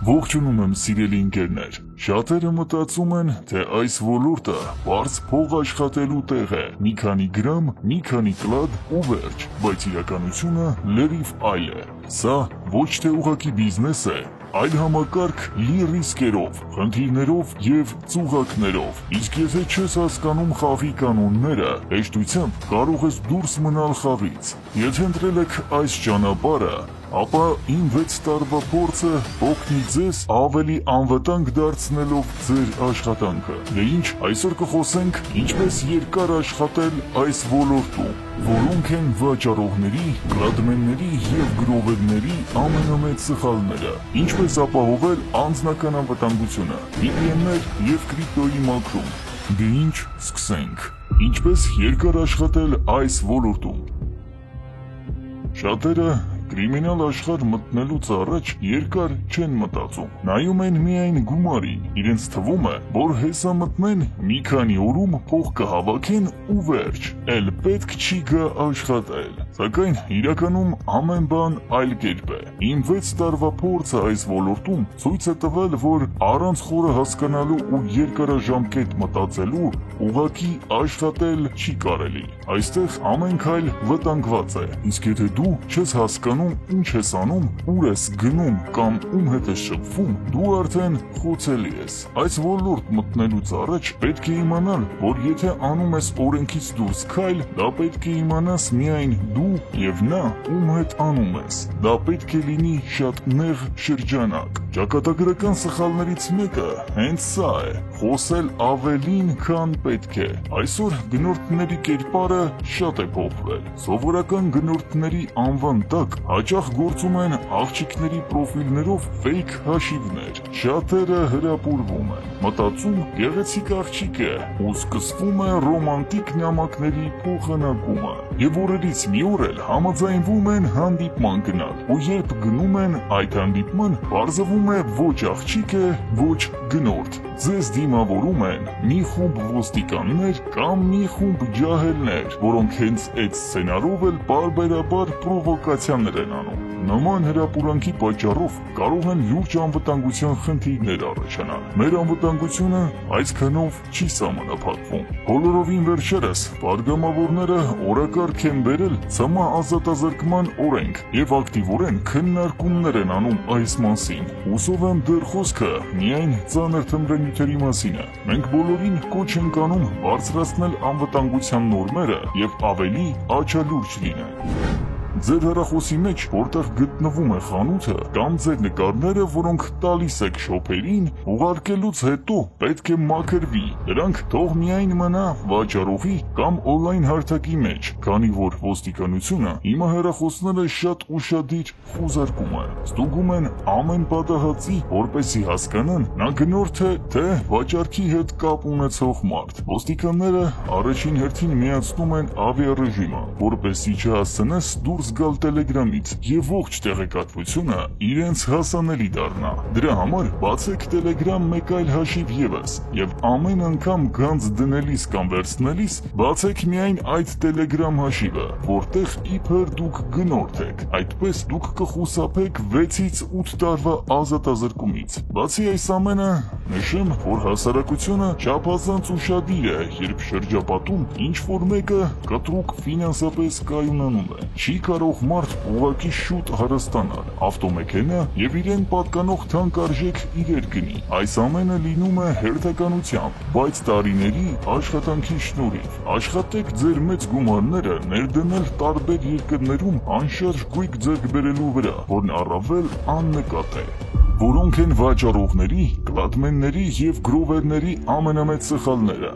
Ողջունում եմ սիրելի ընկերներ, շատերը մտածում են, թե այս ոլորտը բարձ փող աշխատելու տեղ է, մի քանի գրամ, մի քանի կլադ ու վերջ, բայց իրականությունը լրիվ այլ է։ Սա ոչ թե ուղղակի բիզնես է, այլ համակարգ լի ռիսկերով, խնդիրներով և ծուղակներով, իսկ եթե չես հասկանում խաղի կանոնները, հեշտությամբ կարող ես դուրս մնալ խաղից։ Եթե ընտրել եք այս ճանապարհը, ապա իմ 6 տարվա փորձը կօգնի ձեզ ավելի անվտանգ դարձնելով ձեր աշխատանքը։ Դե ինչ, այսօր կխոսենք ինչպես երկար աշխատել այս ոլորտում, որոնք են վաճառողների, կլադմենների և գրովերների ամենամեծ սխալները, ինչպես ապահովել անձնական անվտանգությունը, VPN-ներ և կրիպտոյի մաքրում։ Դե ինչ, սկսենք։ Ինչպես երկար աշխատել այս ոլորտում։ Շատերը կրիմինալ աշխարհ մտնելուց առաջ երկար չեն մտածում, նայում են միայն գումարին, իրենց թվում է, որ հեսա մտնեն, մի քանի օրում փող կհավաքեն ու վերջ, էլ պետք չի գա աշխատել, սակայն իրականում ամեն բան այլ կերպ է։ Իմ 6 տարվա փորձը այս ոլորտում ցույց է տվել, որ առանց խորը հասկանալու ու երկարաժամկետ մտածելու ուղղակի աշխատել չի կարելի։ Այստեղ ամեն քայլ վտանգված է, իսկ եթե դու չես հասկանում ինչ ես անում, ուր ես գնում կամ ում հետ ես շփվում, դու արդեն խոցելի ես։ Այս ոլորտ մտնելուց առաջ պետք է իմանալ, որ եթե անում ես օրենքից դուրս քայլ, դա պետք է իմանաս միայն դու և նա, ում հետ անում ես։ Դա պետք է լինի շատ նեղ շրջանակ։ Ճակատագրական սխալներից մեկը հենց սա է՝ խոսել ավելին, քան պետք է։ Այսօր գնորդների կերպարը շատ է փոխվել։ Սովորական գնորդների անվան տակ հաճախ գործում են աղջիկների պրոֆիլներով ֆեյք հաշիվներ։ Շատերը հրապուրվում են, մտածում գեղեցիկ աղջիկ է ու սկսվում է ռոմանտիկ նամակների փոխանակումը։ Եվ օրերից մի օր էլ համաձայնվում են հանդիպման գնալ, ու երբ գնում են այդ հանդիպման, պարզվում է ոչ աղջիկ է, ոչ գնորդ։ Ձեզ դիմավորում են մի խումբ ոստիկաններ կամ մի խումբ ջահելներ, որոնք հենց այդ սցենարով էլ պարբերաբար պրովոկացիաներ են անում։ Նման հրապուրանքի պատճառով կարող են լուրջ անվտանգության խնդիրներ առաջանալ։ Մեր անվտանգությունը այսքանով չի սահմանափակվում։ Բոլորովին վերջերս պատգամավորները օրակարգ են բերել ՑՄ ազատազրկման օրենք և ակտիվորեն քննարկումներ են անում այս մասին։ Հուսով եմ դեռ խոսքը միայն ծանր թմրենյութերի մասին է։ Մենք բոլորին կոչ ենք անում բարձրացնել անվտանգության նորմերը և ավելի աչալուրջ լինել։ Ձեր հեռախոսի մեջ, որտեղ գտնվում է խանութը, կամ ձեր նկարները, որոնք տալիս եք շոփերին, ուղարկելուց հետո պետք է մաքրվի։ Դրանք թող միայն մնա վաճառողի կամ օնլայն հարթակի մեջ, քանի որ ոստիկանությունը հիմա հեռախոսները շատ ուշադիր խուզարկում է։ Ստուգում են ամեն պատահածի, որպեսզի հասկանան նա գնորդ է, թե վաճառքի հետ կապ ունեցող մարդ։ Ոստիկանները առաջին հերթին միացնում են ավիառեժիմը, որպեսզի չհասցնես դուրս գալ Telegram-ից և ողջ տեղեկատվությունը իրենց հասանելի դառնա։ Դրա համար բացեք Telegram մեկ այլ հաշիվ ևս և ամեն անգամ գանձ դնելիս կամ վերցնելիս բացեք միայն այդ Telegram հաշիվը, որտեղ իբր դուք գնորդ եք։ Այդպես դուք կխուսափեք 6-ից 8 տարվա ազատազրկումից։ Բացի այս ամենը, նշեմ, որ հասարակությունը չափազանց ուշադիր է, երբ շրջապատում ինչ-որ մեկը կտրուկ ֆինանսապես կայունանում է։ Չի կարող մարդ ուղղակի շուտ հարստանալ, ավտոմեքենա և իրեն պատկանող թանկարժեք իրեր գնի։ Այս ամենը լինում է հերթականությամբ, բայց տարիների աշխատանքի շնորհիվ։ Աշխատեք ձեր մեծ գումարները ներդնել տարբեր երկրներում անշարժ գույք ձեռք բերելու վրա, որն առավել աննկատ է։ Որոնք են վաճառողների, կլադմենների և գրովերների ամենամեծ սխալները։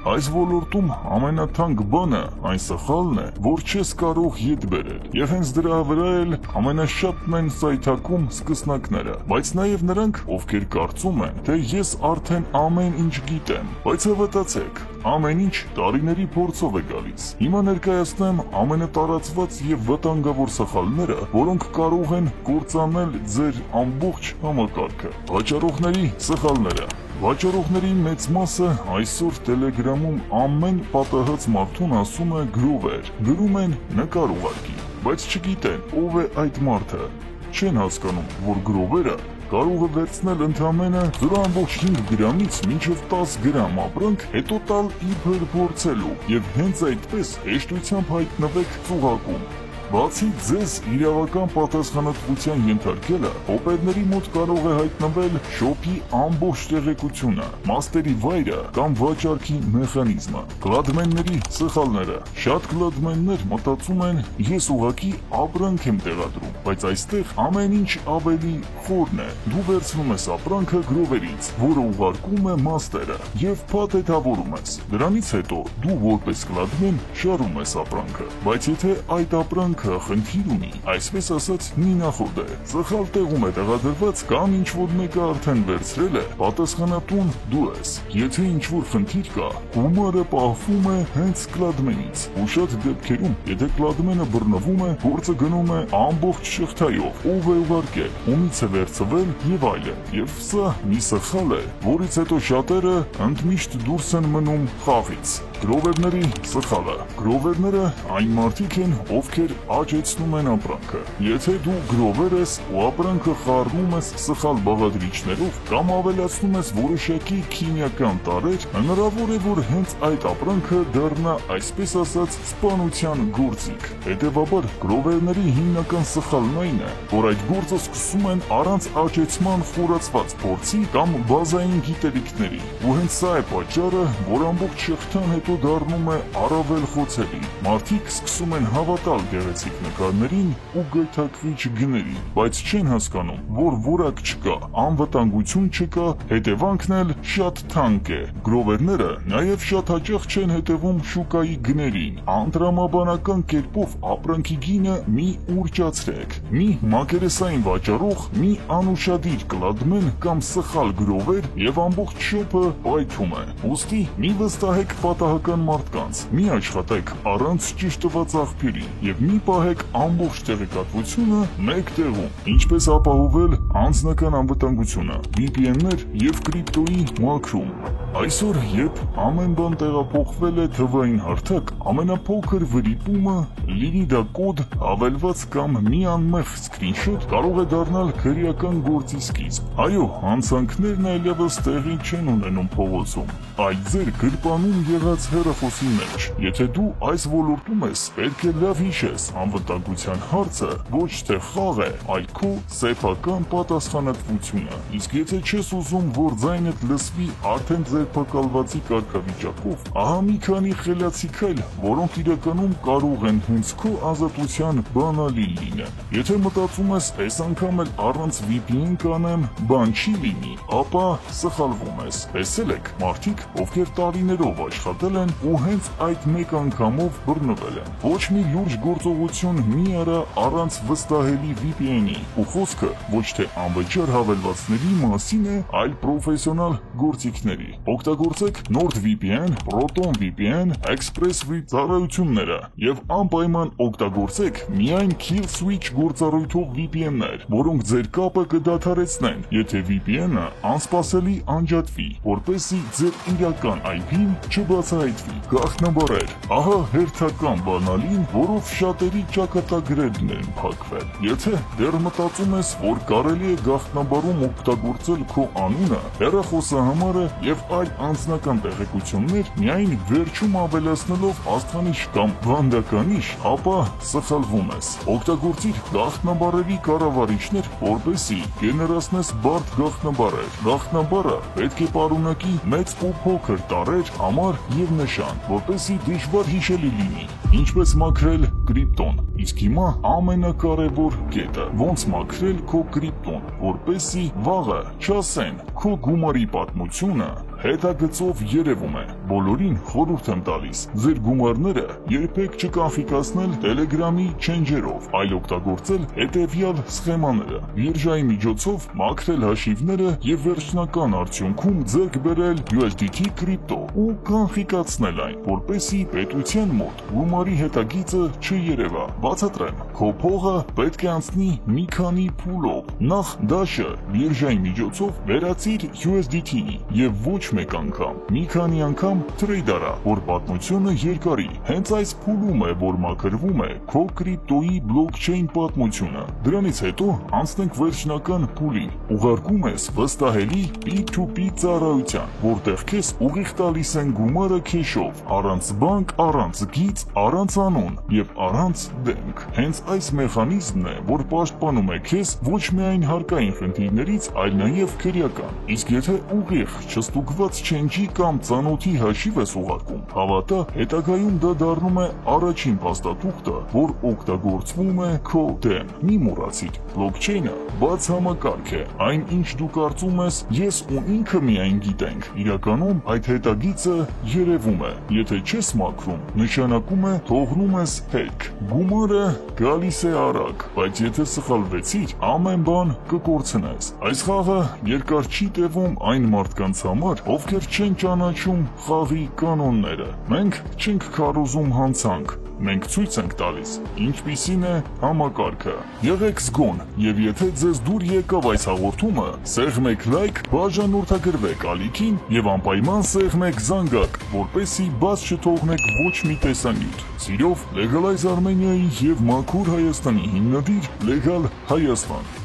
Այս ոլորտում ամենաթանկ բանը այն սխալն է, որ չես կարող ետ բերել, և հենց դրա վրա էլ ամենաշատն են սայթաքում սկսնակները, բայց նաև նրանք, ովքեր կարծում են, թե ես արդեն ամեն ինչ գիտեմ, բայց հավատացեք, ամեն ինչ տարիների փորձով է գալիս։ Հիմա ներկայացնեմ ամենատարածված և վտանգավոր սխալները, որոնք կարող են կործանել ձեր ամբողջ համակարգը։ Վաճառողների սխալները։ Վաճառողների մեծ մասը այսօր Telegram-ում ամեն պատահած մարդուն ասում է գրովեր, գրում են նկար ուղարկի, բայց չգիտեն ով է այդ մարդը։ չեն հասկանում, որ գրովերը կարող է վերցնել ընդամենը 0.5 գրամից մինչև 10 գրամ ապրանք, հետո տալ իբր փորձելու եւ հենց այդպես հեշտությամբ հայտնվեք ծուղակում։ Բացի ձեզ իրավական պատասխանատվության ենթարկելը, օպերների մոտ կարող է հայտնվել շոփի ամբողջ տեղեկությունը, մաստերի վայրը կամ վաճառքի մեխանիզմը, կլադմենների սխալները։ Շատ կլադմեններ մտածում են, ես ուղղակի ապրանք եմ տեղադրում, բայց այստեղ ամեն ինչ ավելի խորն է։ Դու վերցնում ես ապրանքը գրովերից, որը ուղարկում է մաստերը, եւ փաթեթավորում ես։ Դրանից հետո դու որպես կլադմեն շարում ես ապրանքը, բայց եթե այդ ապրանքը խնդիր ունի, այսպես ասած մի նախորդ է, սխալ տեղում է տեղադրված կամ ինչ-որ մեկը արդեն վերցրել է, պատասխանատուն դու ես։ Եթե ինչ-որ խնդիր կա, գումարը պահվում է հենց կլադմենից, ու շատ դեպքերում, եթե կլադմենը բռնվում է, գործը գնում է ամբողջ շղթայով, ով է ուղարկել, ումից է վերցվել եւ այլն։ Եվ սա մի սխալ է, որից հետո շատերը ընդմիշտ դուրս են մնում խաղից։ Գրովերների սխալը։ Գրովերները այն մարդիկ են, ովքեր աճեցնում են ապրանքը։ Եթե դու գրովեր ես ու ապրանքը խառնում ես սխալ բաղադրիչներով կամ ավելացնում ես որոշակի քիմիական տարրեր, հնարավոր է, որ հենց այդ ապրանքը դառնա այսպես ասած սպանության գործիք։ Հետևաբար գրովերների հիմնական սխալն այն է, որ այդ գործը սկսում են առանց աճեցման խորացված փորձի կամ բազային գիտելիքների։ Ու հենց սա է պատճառը, որ ամբողջ շղթան հետո դառնում է առավել խոցելի։ Մարդիկ սկսում են հավատալ գեղեցիկ նկարներին ու գայթակղիչ գներին, բայց չեն հասկանում, որ որակ չկա, անվտանգություն չկա, հետևանքն էլ շատ թանկ է։ Գրովերները նաև շատ հաճախ չեն հետևում շուկայի գներին։ Անտրամաբանական կերպով ապրանքի գինը մի ուրճացրեք։ Մի մակերեսային վաճառող, մի անուշադիր կլադմեն կամ սխալ գրովեր եւ ամբողջ շոփը պայթում է։ Ուստի մի վստահեք պատահական մարդկանց, մի աշխատեք առանց ճշտված աղբյուրի եւ մի պահեք ամբողջ տեղեկատվությունը մեկ տեղում։ Ինչպես ապահովել անձնական անվտանգությունը, VPN-ներ եւ կրիպտոյի մաքրում։ Այսօր, երբ ամեն բան տեղափոխվել է թվային հարթակ, ամենափոքր վրիպումը, լինի դա կոդ, հավելված կամ մի անմեղ սկրինշոտ, կարող է դառնալ քրեական գործի սկիզբ։ Այո, հանցանքներն այլևս տեղի չեն ունենում փողոցում, այլ ձեր գրպանում եղած հեռախոսի մեջ։ Եթե դու այս ոլորտում ես, պետք է լավ հիշես, անվտանգության հարցը ոչ թե խաղ է, այլ քո սեփական պատասխանատվությունը։ Իսկ եթե չես ուզում, որ ձայնդ լսվի արդեն ձերբակալվածի կարգավիճակով, ահա մի քանի խելացի քայլ, որոնք իրականում կարող են հենց քո ազատության բանալի լինել։ Եթե մտածում ես, այս անգամ էլ առանց VPN կանեմ, բան չի լինի, ապա սխալվում ես։ Տեսել եք, մարդիկ, ովքեր տարիներով աշխատել են ու հենց այդ մեկ անգամով բռնվել են։ Ոչ մի լուրջ գործողություն մի արա առանց վստահելի VPN-ի, ու խոսքը ոչ թե անվճար հավելվածների մասին է, այլ պրոֆեսիոնալ գործիքների։ Օգտագործեք NordVPN, ProtonVPN, ExpressVPN ծառայությունները եւ անպայման օգտագործեք միայն Kill Switch գործառույթով VPN-ներ, որոնք ձեր կապը կդադարեցնեն, եթե VPN-ը անսպասելի անջատվի, որպեսզի ձեր իրական IP-ն չբացահայտվի։ Գաղտնաբառեր։ Ահա հերթական բանալին, որով շատերի ճակատագրերն են փակվել։ Եթե դեռ մտածում ես, որ կարելի է գաղտնաբառում օգտագործել քո անունը, հեռախոսահամարը եւ այլ անձնական տեղեկություններ միայն վերջում ավելացնելով աստղանիշ կամ վանդականիշ, ապա սխալվում ես։ Օգտագործիր գաղտնաբառերի կառավարիչներ, որպեսզի գեներացնես բարդ գաղտնաբառեր։ Գաղտնաբառը պետք է պարունակի մեծ ու փոքր տառեր, համար եւ նշան, որպեսզի դժվար հիշելի լինի։ Ինչպես մաքրել կրիպտոն։ Իսկ հիմա ամենակարևոր կետը՝ ոնց մաքրել քո կրիպտոն, որպեսզի վաղը չասեն քո գումարի պատմությունը հետագծով երևում է։ Բոլորին խորհուրդ եմ տալիս ձեր գումարները երբեք չկանխիկացնել Telegram-ի չենջերով, այլ օգտագործել հետևյալ սխեմաները։ Բիրժայի միջոցով մաքրել հաշիվները եւ վերջնական արդյունքում ձեռք բերել USDT կրիպտո ու կանխիկացնել այն, որպեսզի պետության մոտ գումարի հետագիծը չերևա։ Բացատրեմ, քո փողը պետք է անցնի մի քանի փուլով։ Նախ դաշը բիրժայի միջոցով վերածիր USDT-ի եւ ոչ մեկ անգամ, մի քանի անգամ թրեյդարա, որ պատմությունը երկարի։ Հենց այս փուլում է, որ մաքրվում է քո կրիպտոյի բլոկչեյն պատմությունը։ Դրանից հետո անցնենք վերջնական փուլին։ Ուղարկում ես վստահելի P2P ծառայության, որտեղ քեզ ուղիղ տալիս են գումարը քեշով, առանց բանկ, առանց գիծ, առանց անուն եւ առանց դեմք։ Հենց այս մեխանիզմն է, որ պաշտպանում է քեզ ոչ միայն հարկային խնդիրներից, այլ նաեւ քրեական։ Իսկ եթե ուղիղ չստուգված չենջի կամ ծանոթի հաշիվ ես ուղարկում, հավատա, հետագայում դա դառնում է առաջին փաստաթուղթը, որ օգտագործվում է քո դեմ։ Մի մոռացիր, բլոկչեյնը բաց համակարգ է, այն ինչ դու կարծում ես, ես ու ինքը միայն գիտենք, իրականում այդ հետագիծը երևում է։ Եթե չես մաքրում, նշանակում է թողնում ես հեք։ Գումարը գալիս է արագ, բայց եթե սխալվեցիր, ամեն բան կկորցնես։ Այս խաղը երկար չի տևում այն մարդկանց համար, ովքեր չեն ճանաչում խաղի կանոնները։ Մենք չենք քարոզում հանցանք, մենք ցույց ենք տալիս, ինչպիսին է համակարգը։ Եղեք զգոն, եւ եթե ձեզ դուր եկավ այս հաղորդումը, սեղմեք լայք, բաժանորդագրվեք ալիքին եւ անպայման սեղմեք զանգակ, որպեսզի բաց չթողնեք ոչ մի տեսանյութ։ Սիրով Legalize Armenia-ի եւ Մաքուր Հայաստանի հիմնադիր Legal Հայաստան։